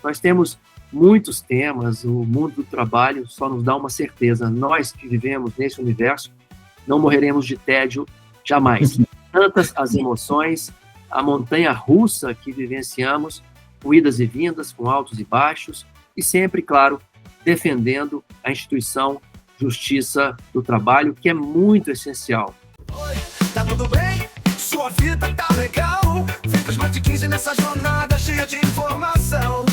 Nós temos muitos temas, o mundo do trabalho só nos dá uma certeza: nós que vivemos nesse universo não morreremos de tédio jamais. Tantas as emoções, a montanha russa que vivenciamos, com idas e vindas, com altos e baixos, e sempre, claro, defendendo a instituição Justiça do Trabalho, que é muito essencial. Oi, tá tudo bem? Sua vida tá legal? Fica mais de 15 nessa jornada cheia de informação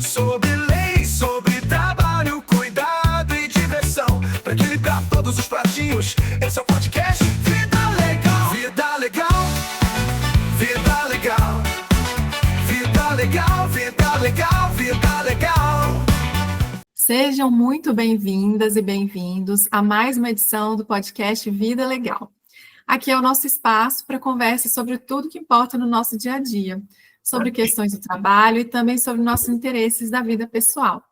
sobre lei, sobre trabalho, cuidado e diversão. Pra equilibrar todos os pratinhos, esse é o podcast Vida Legal. Vida legal, vida legal, vida legal, vida legal, vida legal. Sejam muito bem-vindas e bem-vindos a mais uma edição do podcast Vida Legal. Aqui é o nosso espaço para conversa sobre tudo que importa no nosso dia a dia, sobre questões do trabalho e também sobre nossos interesses da vida pessoal.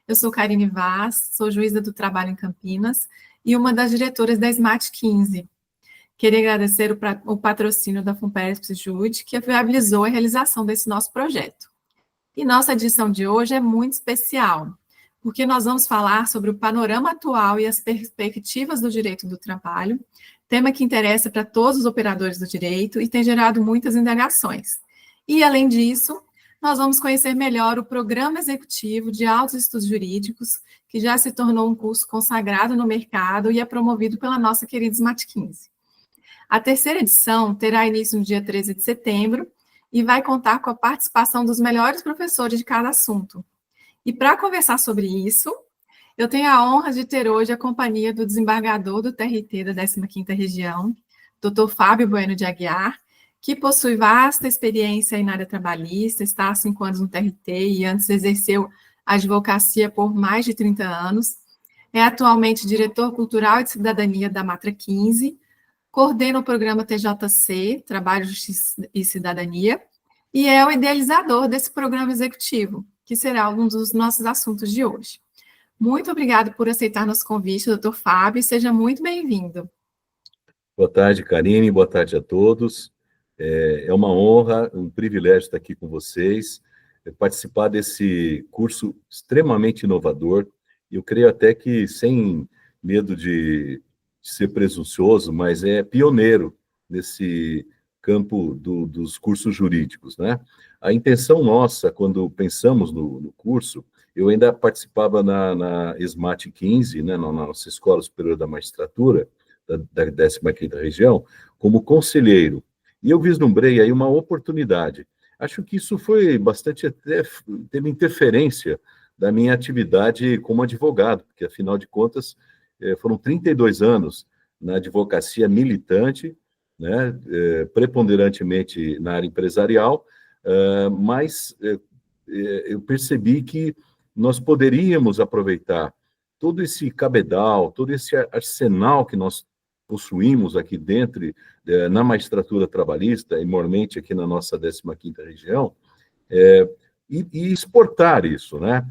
Eu sou Karine Vaz, sou juíza do trabalho em Campinas e uma das diretoras da Smart 15. Queria agradecer o patrocínio da Funpersp Jude, que viabilizou a realização desse nosso projeto. E nossa edição de hoje é muito especial, porque nós vamos falar sobre o panorama atual e as perspectivas do direito do trabalho, tema que interessa para todos os operadores do direito e tem gerado muitas indagações. E, além disso, nós vamos conhecer melhor o Programa Executivo de Altos Estudos Jurídicos, que já se tornou um curso consagrado no mercado e é promovido pela nossa querida Smart 15. A terceira edição terá início no dia 13 de setembro e vai contar com a participação dos melhores professores de cada assunto. E para conversar sobre isso, eu tenho a honra de ter hoje a companhia do desembargador do TRT da 15ª Região, Dr. Fábio Bueno de Aguiar, que possui vasta experiência na área trabalhista, está há 5 anos no TRT e antes exerceu a advocacia por mais de 30 anos, é atualmente diretor cultural e de cidadania da Matra 15, coordena o programa TJC, Trabalho, Justiça e Cidadania, e é o idealizador desse programa executivo, que será um dos nossos assuntos de hoje. Muito obrigado por aceitar nosso convite, doutor Fábio, e seja muito bem-vindo. Boa tarde, Karine, boa tarde a todos. É uma honra, um privilégio estar aqui com vocês, participar desse curso extremamente inovador. Eu creio até que, sem medo de ser presunçoso, mas é pioneiro nesse campo dos cursos jurídicos, né? A intenção nossa, quando pensamos no curso, eu ainda participava na Smart 15, né, na nossa Escola Superior da Magistratura, da 15ª Região, como conselheiro. E eu vislumbrei aí uma oportunidade. Acho que isso foi bastante, até teve interferência da minha atividade como advogado, porque, afinal de contas, foram 32 anos na advocacia militante, né, preponderantemente na área empresarial, mas eu percebi que nós poderíamos aproveitar todo esse cabedal, todo esse arsenal que nós possuímos aqui dentro, na magistratura trabalhista, e mormente aqui na nossa 15ª Região, e exportar isso, né?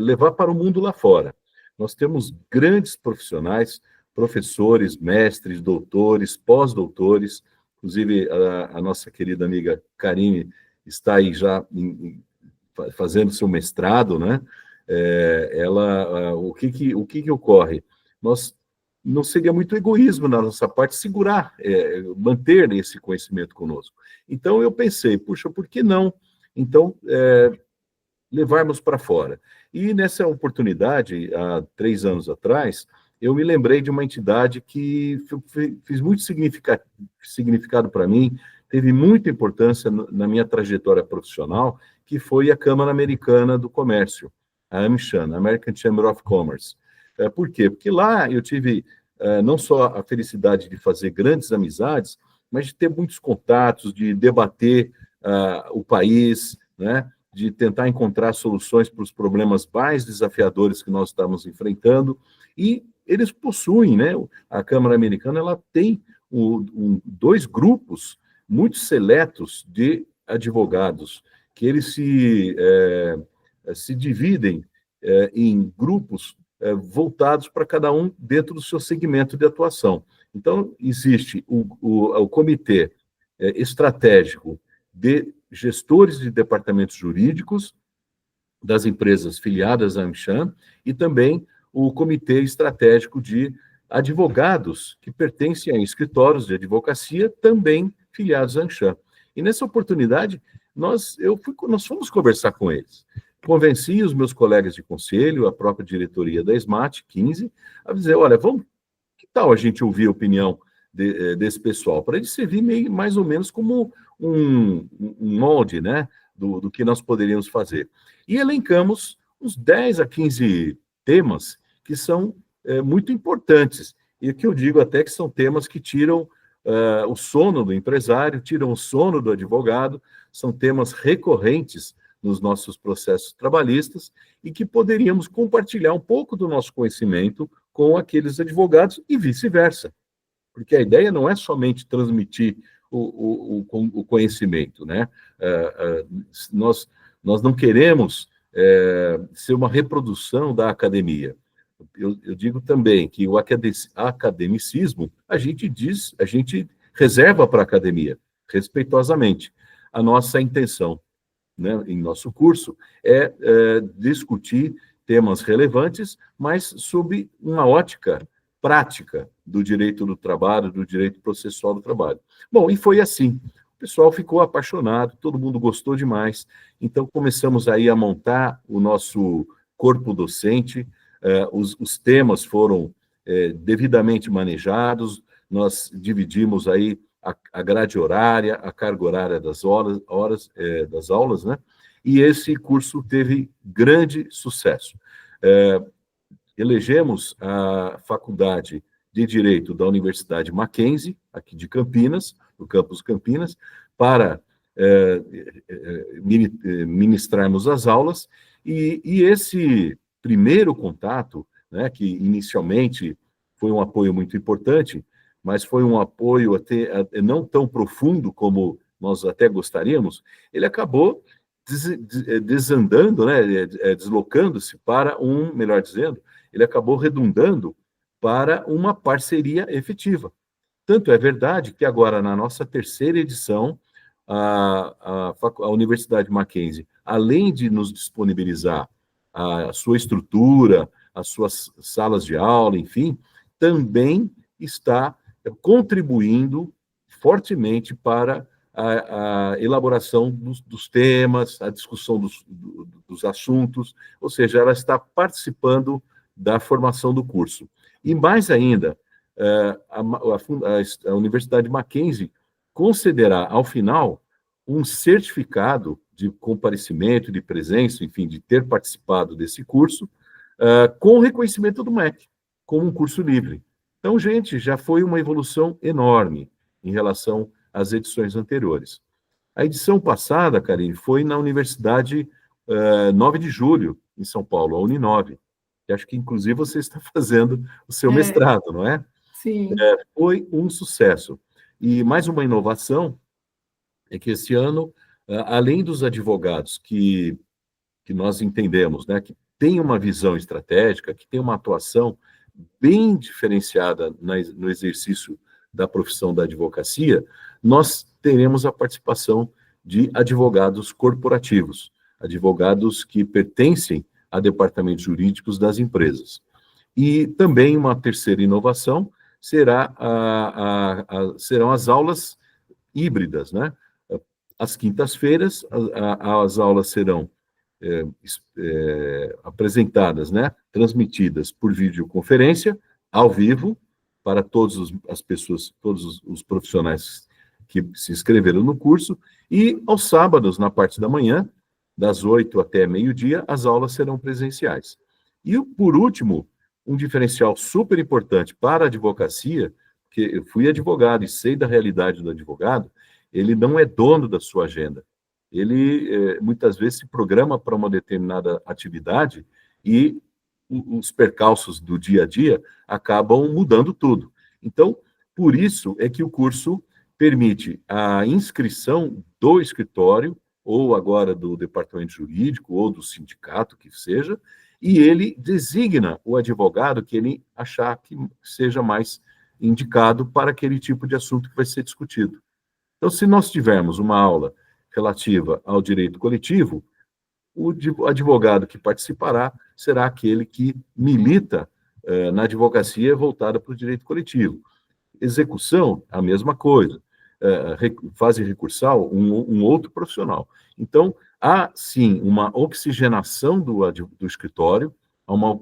Levar para o mundo lá fora. Nós temos grandes profissionais, professores, mestres, doutores, pós-doutores, inclusive a nossa querida amiga Karine está aí já fazendo seu mestrado, né? O que ocorre? Nós não seria muito egoísmo na nossa parte segurar, manter esse conhecimento conosco. Então eu pensei, puxa, por que não? Então, levarmos para fora. E nessa oportunidade, há 3 anos atrás, eu me lembrei de uma entidade que fez muito significado para mim, teve muita importância na minha trajetória profissional, que foi a Câmara Americana do Comércio, a AmCham, American Chamber of Commerce. Por quê? Porque lá eu tive não só a felicidade de fazer grandes amizades, mas de ter muitos contatos, de debater o país, né? De tentar encontrar soluções para os problemas mais desafiadores que nós estamos enfrentando, e eles possuem, né? A Câmara Americana, ela tem 2 grupos muito seletos de advogados, que eles se dividem em grupos voltados para cada um dentro do seu segmento de atuação. Então, existe o comitê estratégico de gestores de departamentos jurídicos, das empresas filiadas à AmCham e também o Comitê Estratégico de Advogados que pertencem a escritórios de advocacia também filiados à AmCham. E nessa oportunidade, nós fomos conversar com eles. Convenci os meus colegas de conselho, a própria diretoria da SMAT 15, a dizer, olha, que tal a gente ouvir a opinião desse pessoal, para ele servir mais ou menos como um molde, né, do que nós poderíamos fazer. E elencamos uns 10 a 15 temas que são muito importantes, e que eu digo até que são temas que tiram o sono do empresário, tiram o sono do advogado, são temas recorrentes nos nossos processos trabalhistas e que poderíamos compartilhar um pouco do nosso conhecimento com aqueles advogados e vice-versa. Porque a ideia não é somente transmitir o conhecimento, né? Nós não queremos ser uma reprodução da academia. Eu digo também que o academicismo, a gente reserva para a academia, respeitosamente. A nossa intenção, né, em nosso curso é discutir temas relevantes, mas sob uma ótica prática do direito do trabalho, do direito processual do trabalho. Bom, e foi assim. O pessoal ficou apaixonado, todo mundo gostou demais. Então, começamos aí a montar o nosso corpo docente. Os temas foram devidamente manejados. Nós dividimos aí a grade horária, a carga horária das das aulas, né? E esse curso teve grande sucesso. Elegemos a Faculdade de Direito da Universidade Mackenzie, aqui de Campinas, no campus Campinas, para ministrarmos as aulas, e esse primeiro contato, né, que inicialmente foi um apoio muito importante, mas foi um apoio até não tão profundo como nós até gostaríamos, ele acabou desandando, né, deslocando-se para melhor dizendo, ele acabou redundando para uma parceria efetiva. Tanto é verdade que agora, na nossa terceira edição, a Universidade Mackenzie, além de nos disponibilizar a sua estrutura, as suas salas de aula, enfim, também está contribuindo fortemente para a elaboração dos temas, a discussão dos assuntos, ou seja, ela está participando da formação do curso. E mais ainda, a Universidade Mackenzie concederá, ao final, um certificado de comparecimento, de presença, enfim, de ter participado desse curso, com reconhecimento do MEC, como um curso livre. Então, gente, já foi uma evolução enorme em relação às edições anteriores. A edição passada, Karine, foi na Universidade 9 de Julho, em São Paulo, a Uninove, que acho que, inclusive, você está fazendo o seu mestrado, não é? Sim. Foi um sucesso. E mais uma inovação é que esse ano, além dos advogados que nós entendemos, né, que tem uma visão estratégica, que tem uma atuação bem diferenciada no exercício da profissão da advocacia, nós teremos a participação de advogados corporativos, advogados que pertencem a departamentos jurídicos das empresas. E também uma terceira inovação serão as aulas híbridas, né? Às quintas-feiras, as aulas serão apresentadas, né, transmitidas por videoconferência, ao vivo, para todas as pessoas, todos os profissionais que se inscreveram no curso, e aos sábados, na parte da manhã, das 8 até meio-dia, as aulas serão presenciais. E, por último, um diferencial super importante para a advocacia, que eu fui advogado e sei da realidade do advogado, ele não é dono da sua agenda. Ele, muitas vezes, se programa para uma determinada atividade e os percalços do dia a dia acabam mudando tudo. Então, por isso é que o curso permite a inscrição do escritório, ou agora do departamento jurídico, ou do sindicato, que seja, e ele designa o advogado que ele achar que seja mais indicado para aquele tipo de assunto que vai ser discutido. Então, se nós tivermos uma aula relativa ao direito coletivo, o advogado que participará será aquele que milita na advocacia voltada para o direito coletivo. Execução, a mesma coisa. Fase recursal, um outro profissional. Então, há, sim, uma oxigenação do escritório, há uma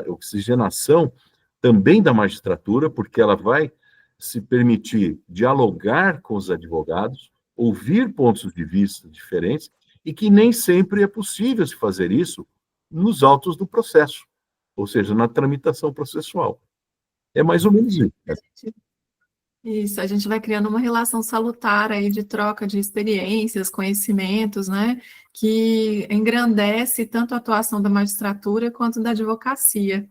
oxigenação também da magistratura, porque ela vai se permitir dialogar com os advogados, ouvir pontos de vista diferentes, e que nem sempre é possível se fazer isso nos autos do processo, ou seja, na tramitação processual. É mais ou menos isso. Isso, a gente vai criando uma relação salutar aí de troca de experiências, conhecimentos, né, que engrandece tanto a atuação da magistratura quanto da advocacia.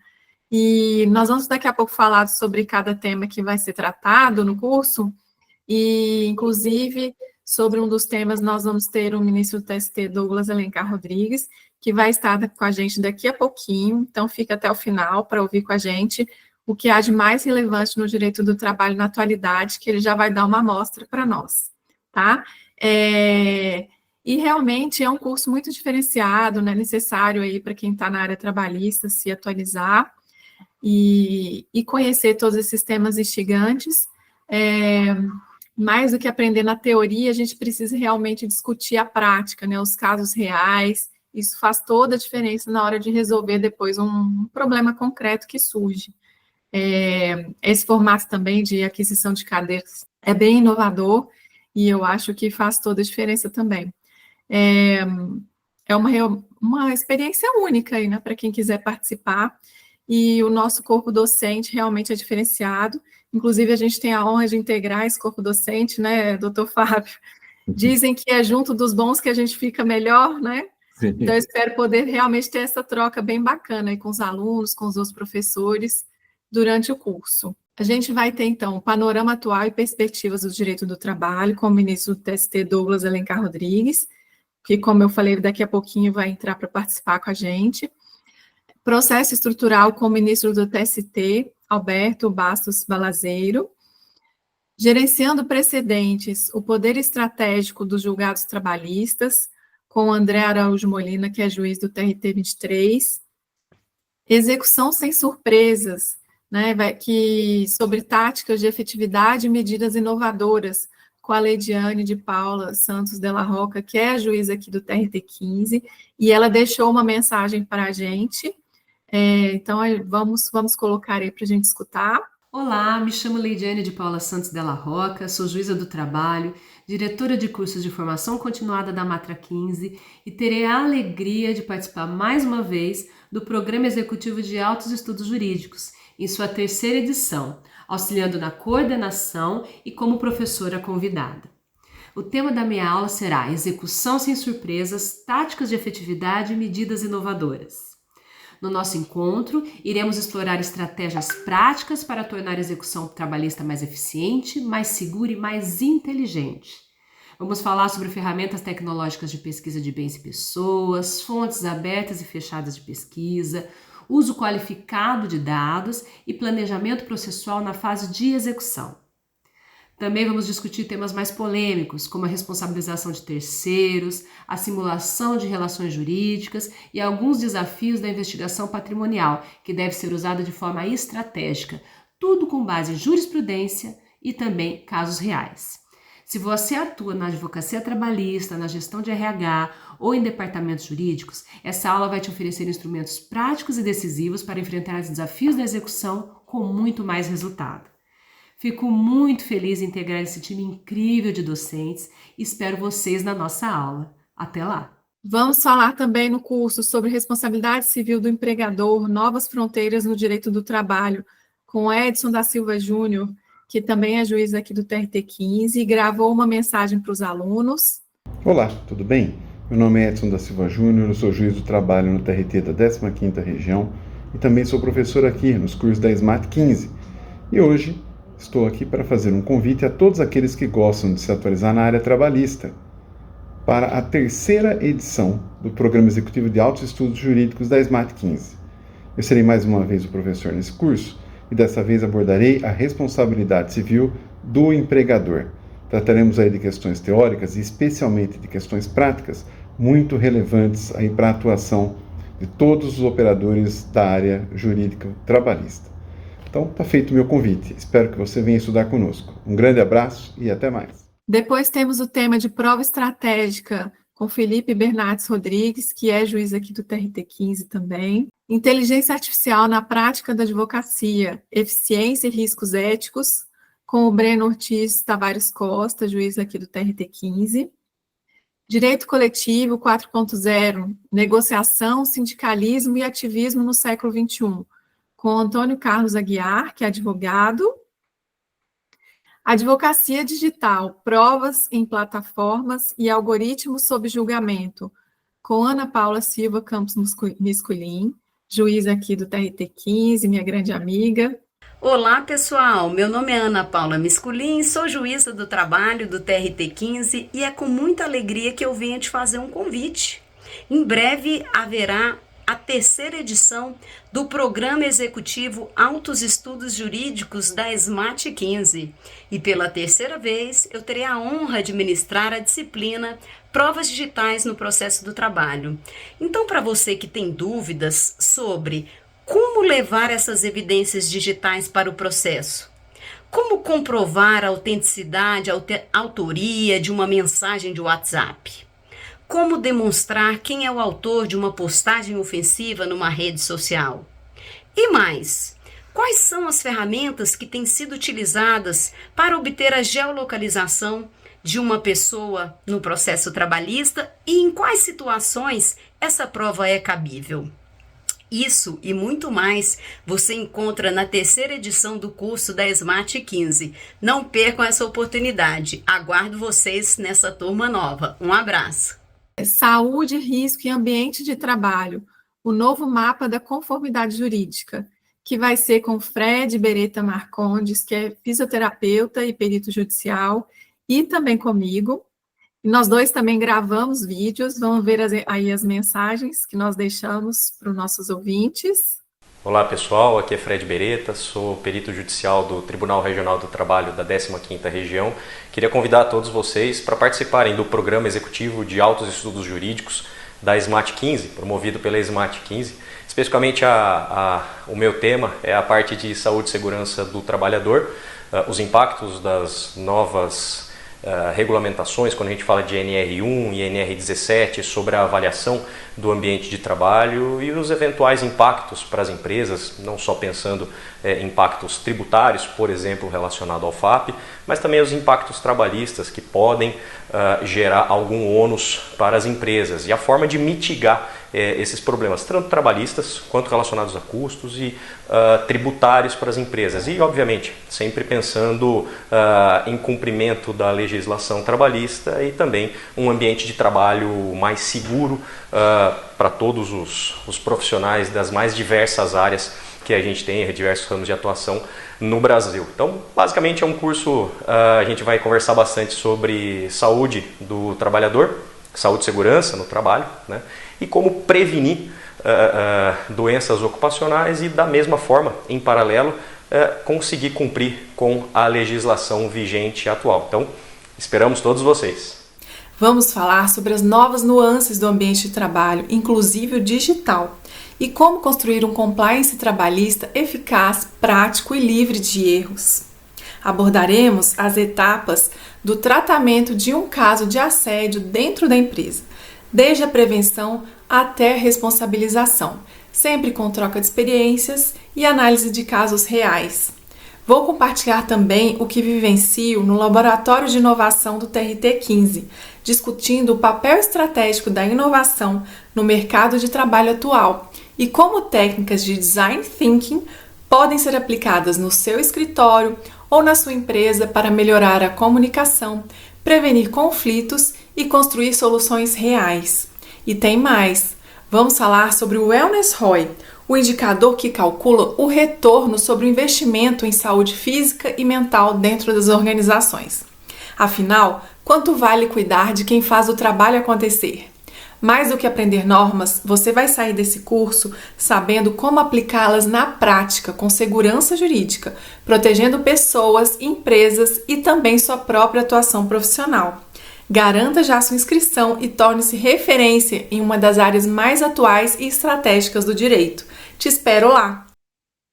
E nós vamos daqui a pouco falar sobre cada tema que vai ser tratado no curso, e inclusive sobre um dos temas nós vamos ter o ministro do TST, Douglas Alencar Rodrigues, que vai estar com a gente daqui a pouquinho, então fica até o final para ouvir com a gente o que há de mais relevante no direito do trabalho na atualidade, que ele já vai dar uma amostra para nós, tá? E realmente é um curso muito diferenciado, né, necessário aí para quem está na área trabalhista se atualizar e conhecer todos esses temas instigantes. Mais do que aprender na teoria, a gente precisa realmente discutir a prática, né, os casos reais. Isso faz toda a diferença na hora de resolver depois um problema concreto que surge. Esse formato também de aquisição de cadeiras é bem inovador e eu acho que faz toda a diferença também. É uma experiência única aí, né, para quem quiser participar, e o nosso corpo docente realmente é diferenciado. Inclusive, a gente tem a honra de integrar esse corpo docente, né, doutor Fábio? Dizem que é junto dos bons que a gente fica melhor, né? Sim. Então, eu espero poder realmente ter essa troca bem bacana aí com os alunos, com os outros professores, durante o curso. A gente vai ter, então, o panorama atual e perspectivas do direito do trabalho com o ministro do TST, Douglas Alencar Rodrigues, que, como eu falei, daqui a pouquinho vai entrar para participar com a gente. Processo estrutural com o ministro do TST, Alberto Bastos Balazeiro. Gerenciando precedentes, o poder estratégico dos julgados trabalhistas, com André Araújo Molina, que é juiz do TRT 23. Execução sem surpresas, né, sobre táticas de efetividade e medidas inovadoras, com a Leidiane de Paula Santos Della Roca, que é a juíza aqui do TRT 15, e ela deixou uma mensagem para a gente. Então, vamos colocar aí para a gente escutar. Olá, me chamo Leidiane de Paula Santos Della Roca, sou juíza do trabalho, diretora de cursos de formação continuada da Matra 15 e terei a alegria de participar mais uma vez do Programa Executivo de Altos Estudos Jurídicos, em sua 3ª edição, auxiliando na coordenação e como professora convidada. O tema da minha aula será Execução sem surpresas, táticas de efetividade e medidas inovadoras. No nosso encontro, iremos explorar estratégias práticas para tornar a execução trabalhista mais eficiente, mais segura e mais inteligente. Vamos falar sobre ferramentas tecnológicas de pesquisa de bens e pessoas, fontes abertas e fechadas de pesquisa, uso qualificado de dados e planejamento processual na fase de execução. Também vamos discutir temas mais polêmicos, como a responsabilização de terceiros, a simulação de relações jurídicas e alguns desafios da investigação patrimonial, que deve ser usada de forma estratégica, tudo com base em jurisprudência e também casos reais. Se você atua na advocacia trabalhista, na gestão de RH ou em departamentos jurídicos, essa aula vai te oferecer instrumentos práticos e decisivos para enfrentar os desafios da execução com muito mais resultado. Fico muito feliz em integrar esse time incrível de docentes e espero vocês na nossa aula. Até lá! Vamos falar também no curso sobre responsabilidade civil do empregador, novas fronteiras no direito do trabalho, com Edson da Silva Júnior, que também é juiz aqui do TRT 15, e gravou uma mensagem para os alunos. Olá, tudo bem? Meu nome é Edson da Silva Júnior, eu sou juiz do trabalho no TRT da 15ª região e também sou professor aqui nos cursos da SMAT 15. E hoje estou aqui para fazer um convite a todos aqueles que gostam de se atualizar na área trabalhista para a 3ª edição do Programa Executivo de Altos Estudos Jurídicos da SMAT 15. Eu serei mais uma vez o professor nesse curso e dessa vez abordarei a responsabilidade civil do empregador. Trataremos aí de questões teóricas e especialmente de questões práticas muito relevantes aí para a atuação de todos os operadores da área jurídica trabalhista. Então, está feito o meu convite. Espero que você venha estudar conosco. Um grande abraço e até mais. Depois temos o tema de prova estratégica com Felipe Bernardes Rodrigues, que é juiz aqui do TRT15 também. Inteligência artificial na prática da advocacia, eficiência e riscos éticos, com o Breno Ortiz Tavares Costa, juiz aqui do TRT15. Direito coletivo 4.0, negociação, sindicalismo e ativismo no século XXI, com Antônio Carlos Aguiar, que é advogado. Advocacia digital, provas em plataformas e algoritmos sob julgamento, com Ana Paula Silva Campos Misculin, juiz aqui do TRT15, minha grande amiga. Olá, pessoal. Meu nome é Ana Paula Misculin, sou juíza do trabalho do TRT15 e é com muita alegria que eu venho te fazer um convite. Em breve haverá a terceira edição do Programa Executivo Altos Estudos Jurídicos da SMAT 15. E pela terceira vez eu terei a honra de ministrar a disciplina Provas Digitais no Processo do Trabalho. Então, para você que tem dúvidas sobre como levar essas evidências digitais para o processo, como comprovar a autenticidade, a autoria de uma mensagem de WhatsApp, como demonstrar quem é o autor de uma postagem ofensiva numa rede social? E mais, quais são as ferramentas que têm sido utilizadas para obter a geolocalização de uma pessoa no processo trabalhista e em quais situações essa prova é cabível? Isso e muito mais você encontra na terceira edição do curso da SMAT 15. Não percam essa oportunidade. Aguardo vocês nessa turma nova. Um abraço. Saúde, risco e ambiente de trabalho, o novo mapa da conformidade jurídica, que vai ser com Fred Beretta Marcondes, que é fisioterapeuta e perito judicial, e também comigo. E nós dois também gravamos vídeos, vamos ver aí as mensagens que nós deixamos para os nossos ouvintes. Olá pessoal, aqui é Fred Beretta, sou perito judicial do Tribunal Regional do Trabalho da 15ª Região. Queria convidar todos vocês para participarem do Programa Executivo de Altos Estudos Jurídicos da SMAT 15, promovido pela SMAT 15. Especificamente o meu tema é a parte de saúde e segurança do trabalhador, os impactos das novas regulamentações, quando a gente fala de NR1 e NR17, sobre a avaliação do ambiente de trabalho e os eventuais impactos para as empresas, não só pensando em impactos tributários, por exemplo, relacionado ao FAP, mas também os impactos trabalhistas que podem gerar algum ônus para as empresas e a forma de mitigar esses problemas, tanto trabalhistas quanto relacionados a custos e tributários para as empresas. E, obviamente, sempre pensando em cumprimento da legislação trabalhista e também um ambiente de trabalho mais seguro para todos os profissionais das mais diversas áreas que a gente tem, diversos ramos de atuação no Brasil. Então, basicamente é um curso, a gente vai conversar bastante sobre saúde do trabalhador, saúde e segurança no trabalho, né? E como prevenir doenças ocupacionais e, da mesma forma, em paralelo, conseguir cumprir com a legislação vigente atual. Então, esperamos todos vocês. Vamos falar sobre as novas nuances do ambiente de trabalho, inclusive o digital, e como construir um compliance trabalhista eficaz, prático e livre de erros. Abordaremos as etapas do tratamento de um caso de assédio dentro da empresa, desde a prevenção até a responsabilização, sempre com troca de experiências e análise de casos reais. Vou compartilhar também o que vivencio no Laboratório de Inovação do TRT15, discutindo o papel estratégico da inovação no mercado de trabalho atual e como técnicas de design thinking podem ser aplicadas no seu escritório ou na sua empresa para melhorar a comunicação, prevenir conflitos e construir soluções reais. E tem mais! Vamos falar sobre o Wellness ROI, o indicador que calcula o retorno sobre o investimento em saúde física e mental dentro das organizações. Afinal, quanto vale cuidar de quem faz o trabalho acontecer? Mais do que aprender normas, você vai sair desse curso sabendo como aplicá-las na prática com segurança jurídica, protegendo pessoas, empresas e também sua própria atuação profissional. Garanta já sua inscrição e torne-se referência em uma das áreas mais atuais e estratégicas do direito. Te espero lá!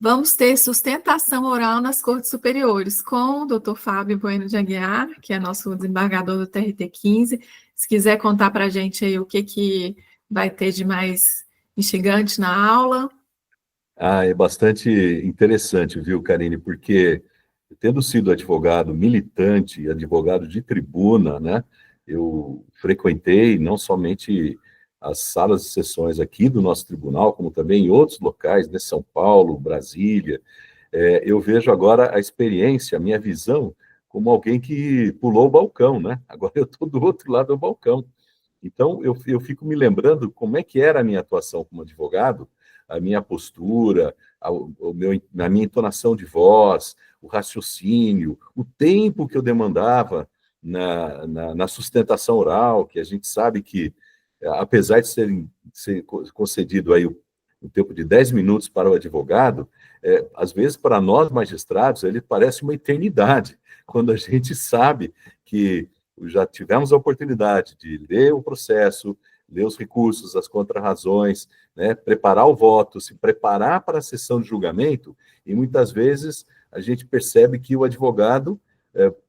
Vamos ter sustentação oral nas Cortes Superiores com o Dr. Fábio Bueno de Aguiar, que é nosso desembargador do TRT 15. Se quiser contar para a gente aí o que vai ter de mais instigante na aula. É bastante interessante, viu, Karine? Porque, tendo sido advogado militante, advogado de tribuna, né, eu frequentei não somente as salas de sessões aqui do nosso tribunal, como também em outros locais, né, São Paulo, Brasília. Eu vejo agora a experiência, a minha visão, como alguém que pulou o balcão, né? Agora eu estou do outro lado do balcão. Então, eu fico me lembrando como é que era a minha atuação como advogado, a minha postura, a minha entonação de voz, o raciocínio, o tempo que eu demandava na sustentação oral, que a gente sabe que, apesar de ser concedido aí o tempo de 10 minutos para o advogado, às vezes, para nós magistrados, ele parece uma eternidade, quando a gente sabe que já tivemos a oportunidade de ler o processo, ler os recursos, as contrarrazões, né, preparar o voto, se preparar para a sessão de julgamento, e muitas vezes a gente percebe que o advogado,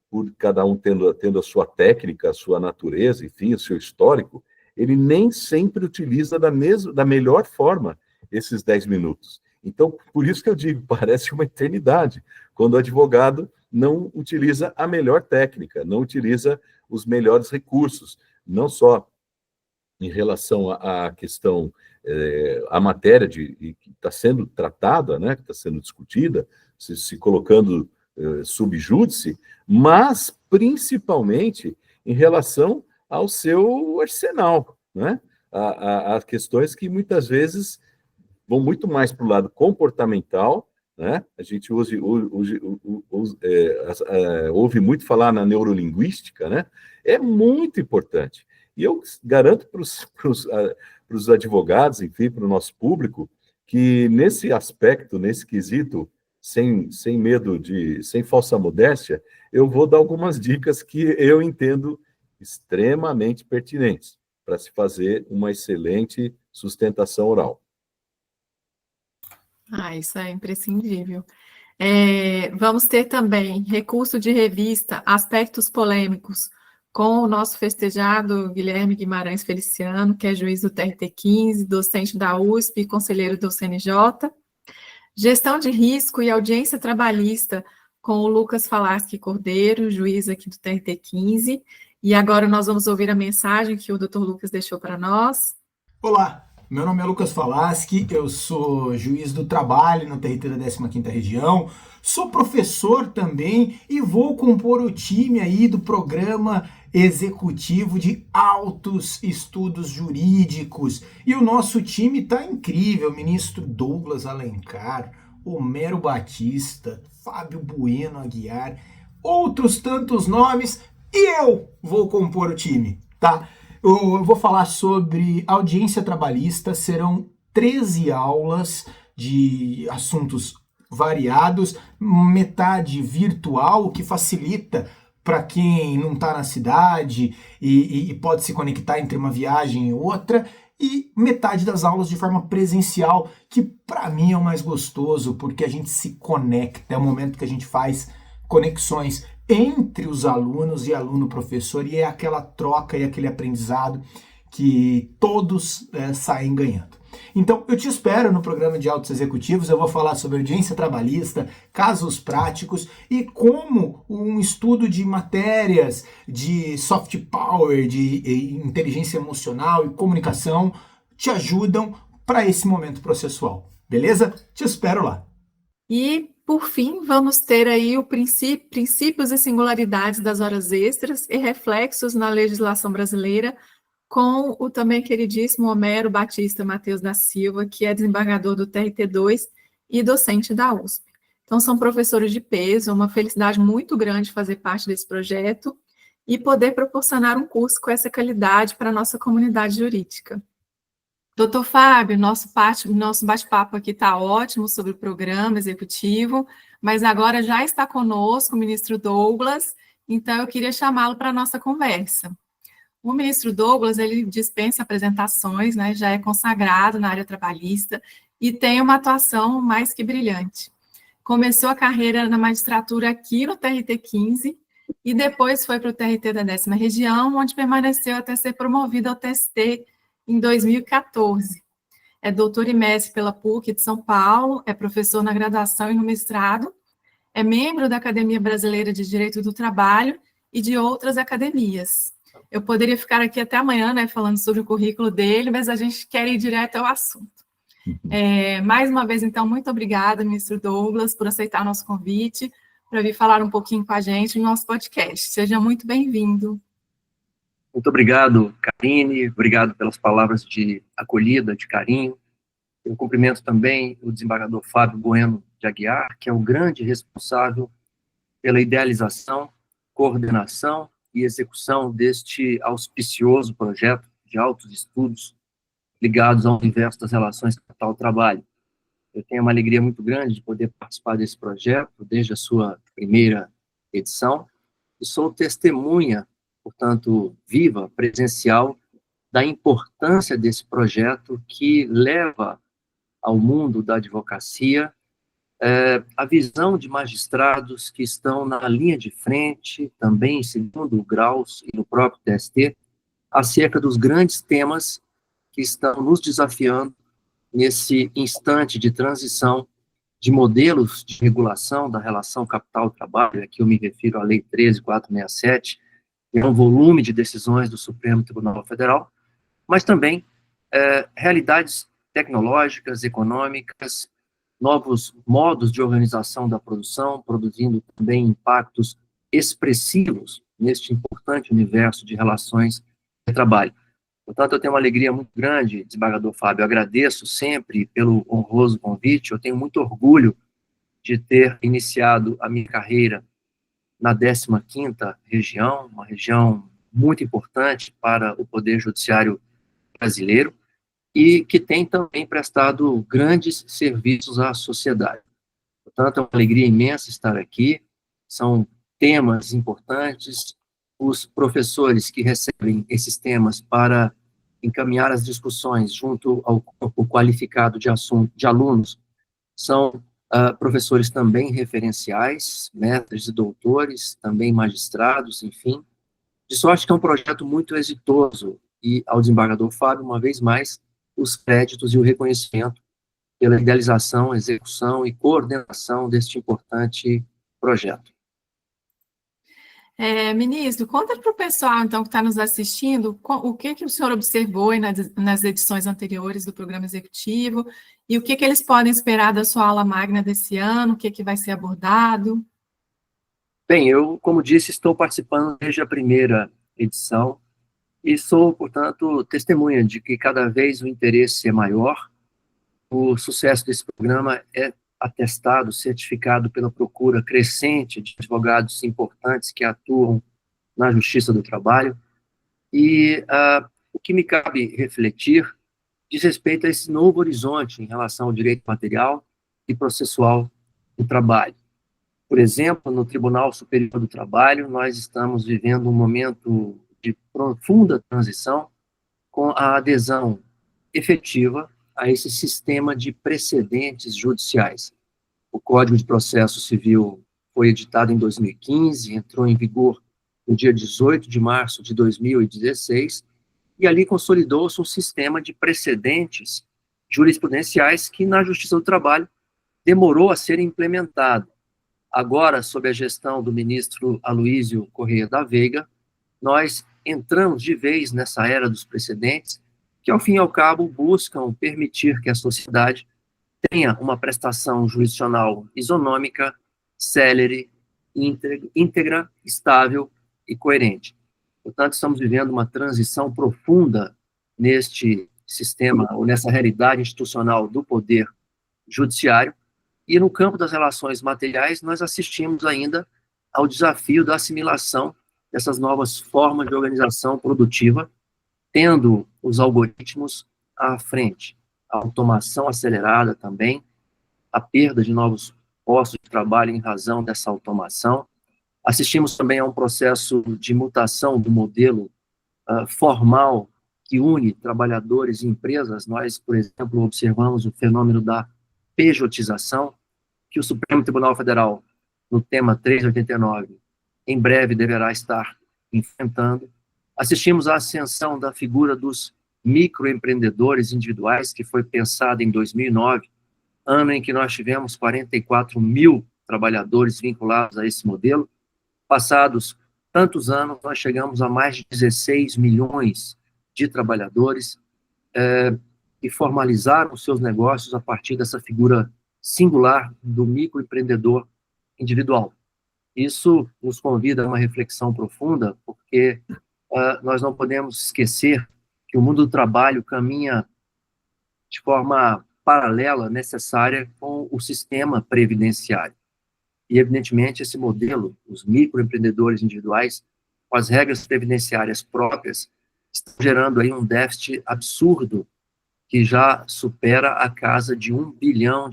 por cada um tendo a sua técnica, a sua natureza, enfim, o seu histórico, ele nem sempre utiliza da melhor forma esses 10 minutos. Então, por isso que eu digo, parece uma eternidade, quando o advogado não utiliza a melhor técnica, não utiliza os melhores recursos, não só em relação à questão, a matéria que está sendo tratada, né, que está sendo discutida, se colocando sub júdice, mas principalmente em relação ao seu arsenal, né? Há questões que muitas vezes vão muito mais para o lado comportamental, né? A gente ouve muito falar na neurolinguística, né? É muito importante. E eu garanto para os advogados, enfim, para o nosso público, que nesse aspecto, nesse quesito, sem medo sem falsa modéstia, eu vou dar algumas dicas que eu entendo extremamente pertinentes para se fazer uma excelente sustentação oral. Isso é imprescindível. Vamos ter também recurso de revista, aspectos polêmicos, com o nosso festejado Guilherme Guimarães Feliciano, que é juiz do TRT 15, docente da USP e conselheiro do CNJ. Gestão de risco e audiência trabalhista, com o Lucas Falaschi Cordeiro, juiz aqui do TRT 15. E agora nós vamos ouvir a mensagem que o Dr. Lucas deixou para nós. Olá, meu nome é Lucas Falaschi, eu sou juiz do trabalho no TRT da 15ª Região, sou professor também e vou compor o time aí do programa executivo de altos estudos jurídicos. E o nosso time tá incrível, ministro Douglas Alencar, Homero Batista, Fábio Bueno Aguiar, outros tantos nomes, e eu vou compor o time, tá? Eu vou falar sobre audiência trabalhista, serão 13 aulas de assuntos variados, metade virtual, o que facilita para quem não está na cidade e pode se conectar entre uma viagem e outra, e metade das aulas de forma presencial, que para mim é o mais gostoso, porque a gente se conecta, é o momento que a gente faz conexões entre os alunos e aluno-professor, e é aquela troca e aquele aprendizado que todos saem ganhando. Então, eu te espero no programa de autos executivos. Eu vou falar sobre audiência trabalhista, casos práticos e como um estudo de matérias de soft power, de inteligência emocional e comunicação te ajudam para esse momento processual. Beleza? Te espero lá. E, por fim, vamos ter aí o princípios e singularidades das horas extras e reflexos na legislação brasileira, com o também queridíssimo Homero Batista Matheus da Silva, que é desembargador do TRT2 e docente da USP. Então, são professores de peso, é uma felicidade muito grande fazer parte desse projeto e poder proporcionar um curso com essa qualidade para a nossa comunidade jurídica. Doutor Fábio, nosso bate-papo aqui está ótimo sobre o programa executivo, mas agora já está conosco o ministro Douglas, então eu queria chamá-lo para a nossa conversa. O ministro Douglas, ele dispensa apresentações, né, já é consagrado na área trabalhista e tem uma atuação mais que brilhante. Começou a carreira na magistratura aqui no TRT 15 e depois foi para o TRT da 10ª Região, onde permaneceu até ser promovido ao TST em 2014. É doutor e mestre pela PUC de São Paulo, é professor na graduação e no mestrado, é membro da Academia Brasileira de Direito do Trabalho e de outras academias. Eu poderia ficar aqui até amanhã, né, falando sobre o currículo dele, mas a gente quer ir direto ao assunto. Mais uma vez, então, muito obrigada, ministro Douglas, por aceitar o nosso convite, para vir falar um pouquinho com a gente no nosso podcast. Seja muito bem-vindo. Muito obrigado, Karine, obrigado pelas palavras de acolhida, de carinho. Eu cumprimento também o desembargador Fábio Bueno de Aguiar, que é o grande responsável pela idealização, coordenação e execução deste auspicioso projeto de altos estudos ligados ao universo das relações capital-trabalho. Eu tenho uma alegria muito grande de poder participar desse projeto desde a sua primeira edição e sou testemunha, portanto, viva, presencial, da importância desse projeto que leva ao mundo da advocacia a visão de magistrados que estão na linha de frente, também em segundo graus e no próprio TST, acerca dos grandes temas que estão nos desafiando nesse instante de transição de modelos de regulação da relação capital-trabalho. Aqui eu me refiro à Lei 13.467, que é um volume de decisões do Supremo Tribunal Federal, mas também realidades tecnológicas, econômicas, novos modos de organização da produção, produzindo também impactos expressivos neste importante universo de relações de trabalho. Portanto, eu tenho uma alegria muito grande, desembargador Fábio, eu agradeço sempre pelo honroso convite, eu tenho muito orgulho de ter iniciado a minha carreira na 15ª Região, uma região muito importante para o Poder Judiciário brasileiro, e que tem também prestado grandes serviços à sociedade. Portanto, é uma alegria imensa estar aqui, são temas importantes, os professores que recebem esses temas para encaminhar as discussões junto ao corpo qualificado de alunos são professores também referenciais, mestres e doutores, também magistrados, enfim, de sorte que é um projeto muito exitoso, e ao desembargador Fábio, uma vez mais, os créditos e o reconhecimento pela idealização, execução e coordenação deste importante projeto. Ministro, conta para o pessoal, então, que está nos assistindo, o que o senhor observou nas edições anteriores do programa executivo e o que eles podem esperar da sua aula magna desse ano, o que vai ser abordado. Bem, eu, como disse, estou participando desde a primeira edição e sou, portanto, testemunha de que cada vez o interesse é maior, o sucesso desse programa é atestado, certificado pela procura crescente de advogados importantes que atuam na Justiça do Trabalho, e o que me cabe refletir diz respeito a esse novo horizonte em relação ao direito material e processual do trabalho. Por exemplo, no Tribunal Superior do Trabalho, nós estamos vivendo um momento de profunda transição com a adesão efetiva a esse sistema de precedentes judiciais. O Código de Processo Civil foi editado em 2015, entrou em vigor no dia 18 de março de 2016, e ali consolidou-se um sistema de precedentes jurisprudenciais que, na Justiça do Trabalho, demorou a ser implementado. Agora, sob a gestão do ministro Aloísio Corrêa da Veiga, nós entramos de vez nessa era dos precedentes, que, ao fim e ao cabo, buscam permitir que a sociedade tenha uma prestação jurisdicional isonômica, célere, íntegra, estável e coerente. Portanto, estamos vivendo uma transição profunda neste sistema, ou nessa realidade institucional do poder judiciário, e no campo das relações materiais, nós assistimos ainda ao desafio da assimilação dessas novas formas de organização produtiva, tendo os algoritmos à frente, a automação acelerada também, a perda de novos postos de trabalho em razão dessa automação. Assistimos também a um processo de mutação do modelo formal que une trabalhadores e empresas. Nós, por exemplo, observamos o fenômeno da pejotização, que o Supremo Tribunal Federal, no tema 389, em breve deverá estar enfrentando. Assistimos à ascensão da figura dos microempreendedores individuais, que foi pensada em 2009, ano em que nós tivemos 44 mil trabalhadores vinculados a esse modelo. Passados tantos anos, nós chegamos a mais de 16 milhões de trabalhadores que formalizaram seus negócios a partir dessa figura singular do microempreendedor individual. Isso nos convida a uma reflexão profunda, porque nós não podemos esquecer que o mundo do trabalho caminha de forma paralela, necessária, com o sistema previdenciário. E, evidentemente, esse modelo, os microempreendedores individuais, com as regras previdenciárias próprias, estão gerando aí um déficit absurdo, que já supera a casa de R$ 1 bilhão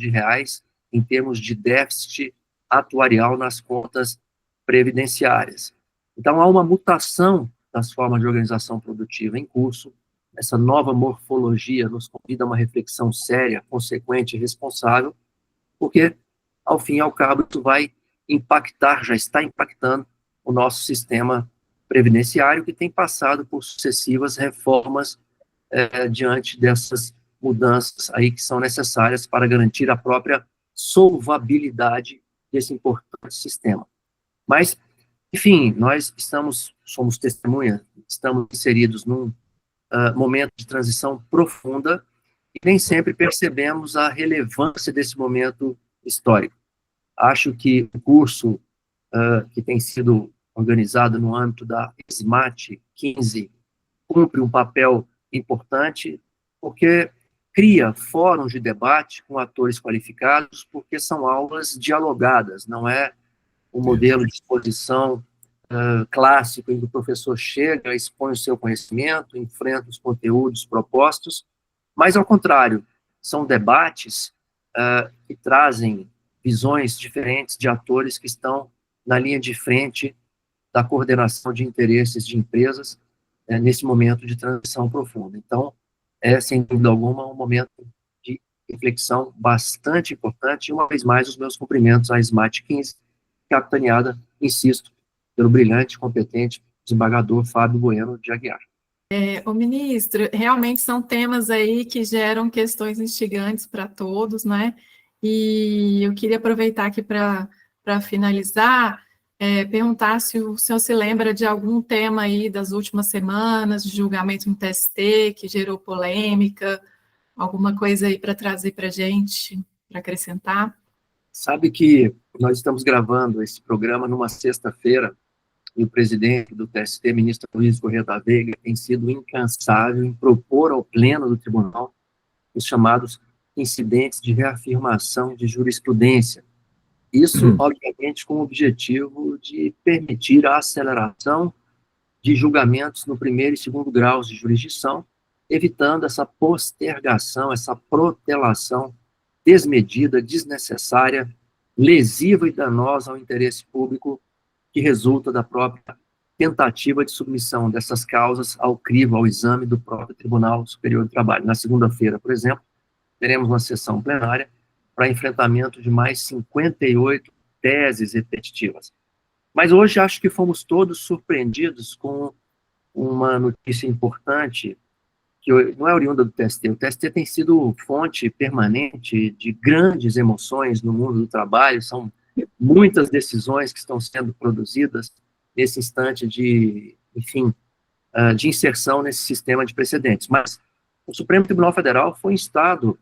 em termos de déficit atuarial nas contas previdenciárias. Então, há uma mutação das formas de organização produtiva em curso. Essa nova morfologia nos convida a uma reflexão séria, consequente e responsável, porque, ao fim e ao cabo, isso vai impactar, já está impactando o nosso sistema previdenciário, que tem passado por sucessivas reformas diante dessas mudanças aí que são necessárias para garantir a própria solvabilidade desse importante sistema. Mas, enfim, nós somos testemunhas, estamos inseridos num momento de transição profunda e nem sempre percebemos a relevância desse momento histórico. Acho que o curso que tem sido organizado no âmbito da SMAT 15 cumpre um papel importante, porque cria fóruns de debate com atores qualificados, porque são aulas dialogadas, não é um modelo de exposição clássico, em que o professor chega, expõe o seu conhecimento, enfrenta os conteúdos propostos, mas, ao contrário, são debates que trazem visões diferentes de atores que estão na linha de frente da coordenação de interesses de empresas nesse momento de transição profunda. Então, sem dúvida alguma, um momento de reflexão bastante importante, e, uma vez mais, os meus cumprimentos à SMAT 15, capitaneada, insisto, pelo brilhante, competente desembargador Fábio Bueno de Aguiar. O ministro, realmente são temas aí que geram questões instigantes para todos, né? E eu queria aproveitar aqui para finalizar, perguntar se o senhor se lembra de algum tema aí das últimas semanas, de julgamento no TST, que gerou polêmica, alguma coisa aí para trazer para a gente, para acrescentar? Sabe que nós estamos gravando esse programa numa sexta-feira, e o presidente do TST, ministro Luiz Correia da Veiga, tem sido incansável em propor ao pleno do tribunal os chamados incidentes de reafirmação de jurisprudência. Isso, obviamente, com o objetivo de permitir a aceleração de julgamentos no primeiro e segundo graus de jurisdição, evitando essa postergação, essa protelação desmedida, desnecessária, lesiva e danosa ao interesse público, que resulta da própria tentativa de submissão dessas causas ao crivo, ao exame do próprio Tribunal Superior do Trabalho. Na segunda-feira, por exemplo, teremos uma sessão plenária para enfrentamento de mais 58 teses repetitivas. Mas hoje acho que fomos todos surpreendidos com uma notícia importante, que não é oriunda do TST. O TST tem sido fonte permanente de grandes emoções no mundo do trabalho, são muitas decisões que estão sendo produzidas nesse instante de, enfim, de inserção nesse sistema de precedentes. Mas o Supremo Tribunal Federal foi instado,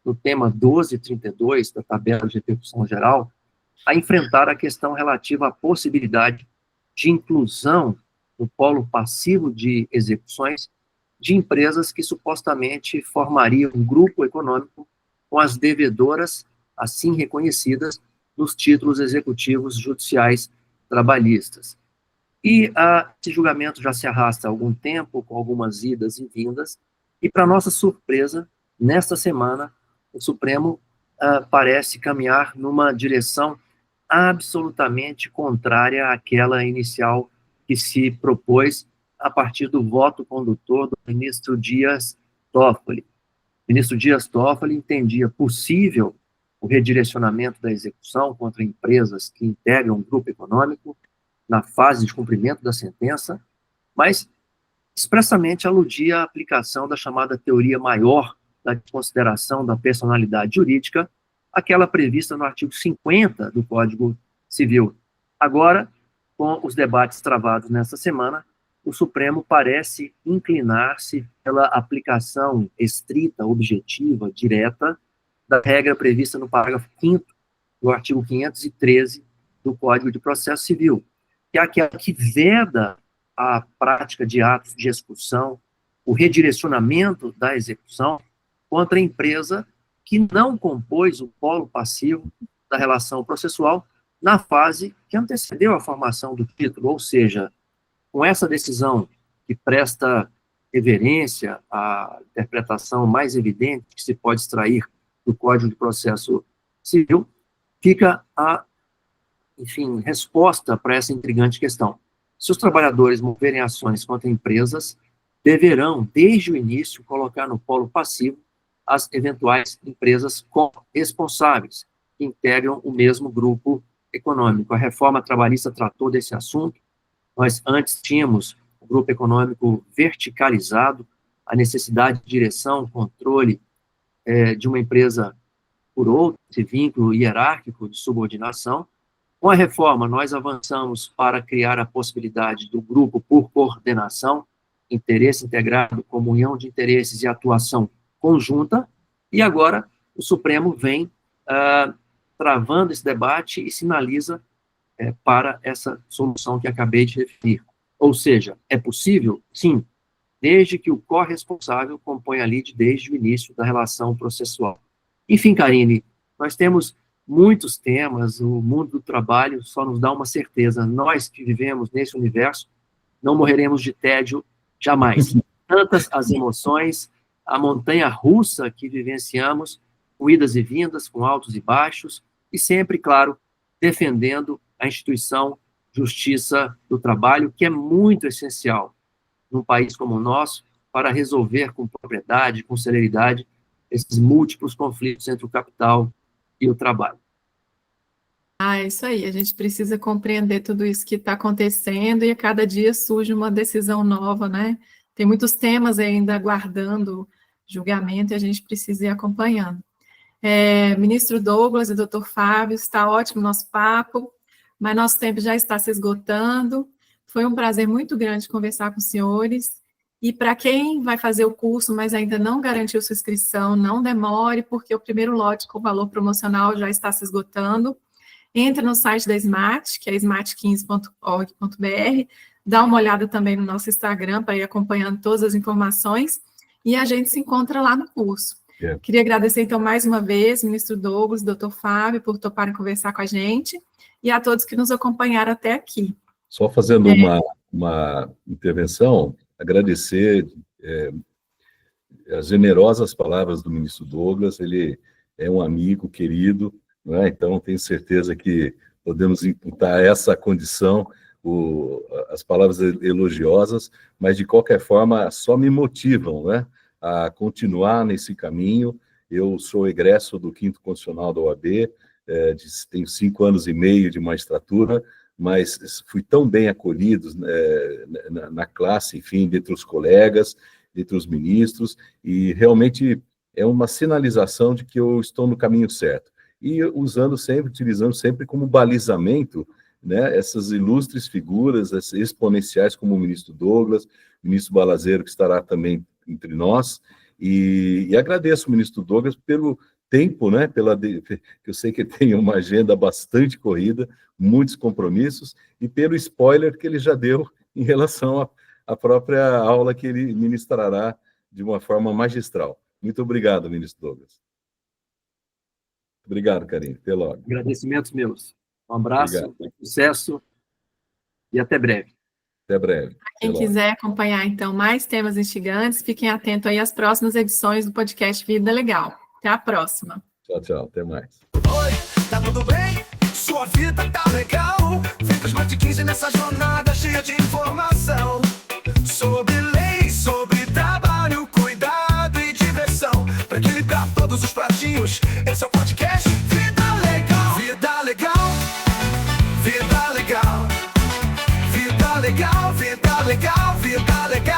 no tema 1232 da tabela de repercussão geral, a enfrentar a questão relativa à possibilidade de inclusão no polo passivo de execuções de empresas que supostamente formariam um grupo econômico com as devedoras, assim reconhecidas, nos títulos executivos judiciais trabalhistas. E esse julgamento já se arrasta há algum tempo, com algumas idas e vindas, e, para nossa surpresa, nesta semana, o Supremo parece caminhar numa direção absolutamente contrária àquela inicial que se propôs a partir do voto condutor do ministro Dias Toffoli. O ministro Dias Toffoli entendia possível o redirecionamento da execução contra empresas que integram um grupo econômico na fase de cumprimento da sentença, mas expressamente aludia à aplicação da chamada teoria maior da desconsideração da personalidade jurídica, aquela prevista no artigo 50 do Código Civil. Agora, com os debates travados nesta semana, o Supremo parece inclinar-se pela aplicação estrita, objetiva, direta, da regra prevista no parágrafo 5º do artigo 513 do Código de Processo Civil, que é aquela que veda a prática de atos de execução, o redirecionamento da execução contra a empresa que não compôs o polo passivo da relação processual na fase que antecedeu a formação do título, ou seja, com essa decisão que presta reverência à interpretação mais evidente que se pode extrair do Código de Processo Civil, fica a, enfim, resposta para essa intrigante questão. Se os trabalhadores moverem ações contra empresas, deverão, desde o início, colocar no polo passivo as eventuais empresas corresponsáveis, que integram o mesmo grupo econômico. A reforma trabalhista tratou desse assunto. Nós antes tínhamos o grupo econômico verticalizado, a necessidade de direção, controle de uma empresa por outra, esse vínculo hierárquico de subordinação. Com a reforma, nós avançamos para criar a possibilidade do grupo por coordenação, interesse integrado, comunhão de interesses e atuação conjunta, e agora o Supremo vem travando esse debate e sinaliza para essa solução que acabei de referir. Ou seja, é possível? Sim, desde que o corresponsável compõe a lide desde o início da relação processual. Enfim, Karine, nós temos muitos temas, o mundo do trabalho só nos dá uma certeza, nós que vivemos nesse universo não morreremos de tédio jamais. Tantas as emoções, a montanha-russa que vivenciamos, com idas e vindas, com altos e baixos, e sempre, claro, defendendo a instituição Justiça do Trabalho, que é muito essencial num país como o nosso, para resolver com propriedade, com celeridade, esses múltiplos conflitos entre o capital e o trabalho. É isso aí, a gente precisa compreender tudo isso que está acontecendo e a cada dia surge uma decisão nova, né? Tem muitos temas ainda aguardando julgamento e a gente precisa ir acompanhando. Ministro Douglas e doutor Fábio, está ótimo o nosso papo, mas nosso tempo já está se esgotando. Foi um prazer muito grande conversar com os senhores. E para quem vai fazer o curso, mas ainda não garantiu sua inscrição, não demore, porque o primeiro lote com valor promocional já está se esgotando. Entra no site da Smart, que é smart15.org.br, dá uma olhada também no nosso Instagram para ir acompanhando todas as informações, e a gente se encontra lá no curso. Queria agradecer, então, mais uma vez, ministro Douglas, doutor Fábio, por toparem conversar com a gente, e a todos que nos acompanharam até aqui. Só fazendo uma intervenção, agradecer as generosas palavras do ministro Douglas, ele é um amigo querido, né? Então tenho certeza que podemos imputar essa condição, as palavras elogiosas, mas de qualquer forma só me motivam, né, a continuar nesse caminho. Eu sou egresso do 5º Constitucional da OAB, tenho 5 anos e meio de magistratura, mas fui tão bem acolhido na classe, enfim, dentre os colegas, dentre os ministros, e realmente é uma sinalização de que eu estou no caminho certo. E utilizando sempre como balizamento, né, essas ilustres figuras, essas exponenciais como o ministro Douglas, o ministro Balazeiro, que estará também entre nós, e agradeço o ministro Douglas pelo tempo, né, que eu sei que ele tem uma agenda bastante corrida, muitos compromissos, e pelo spoiler que ele já deu em relação à própria aula que ele ministrará de uma forma magistral. Muito obrigado, ministro Douglas. Obrigado, Karine. Até logo. Agradecimentos meus. Um abraço, sucesso e até breve. Até breve. Quem quiser acompanhar, então, mais temas instigantes, fiquem atentos aí às próximas edições do podcast Vida Legal. Até a próxima. Tchau, tchau. Até mais. Oi, tá tudo bem? Sua vida tá legal? Fica Smart 15 nessa jornada cheia de informação. Sobre lei, sobre trabalho, cuidado e diversão. Pra equilibrar todos os pratinhos, esse é o podcast Vida Legal. Vida legal, vida legal. Vida legal, vida legal, vida legal.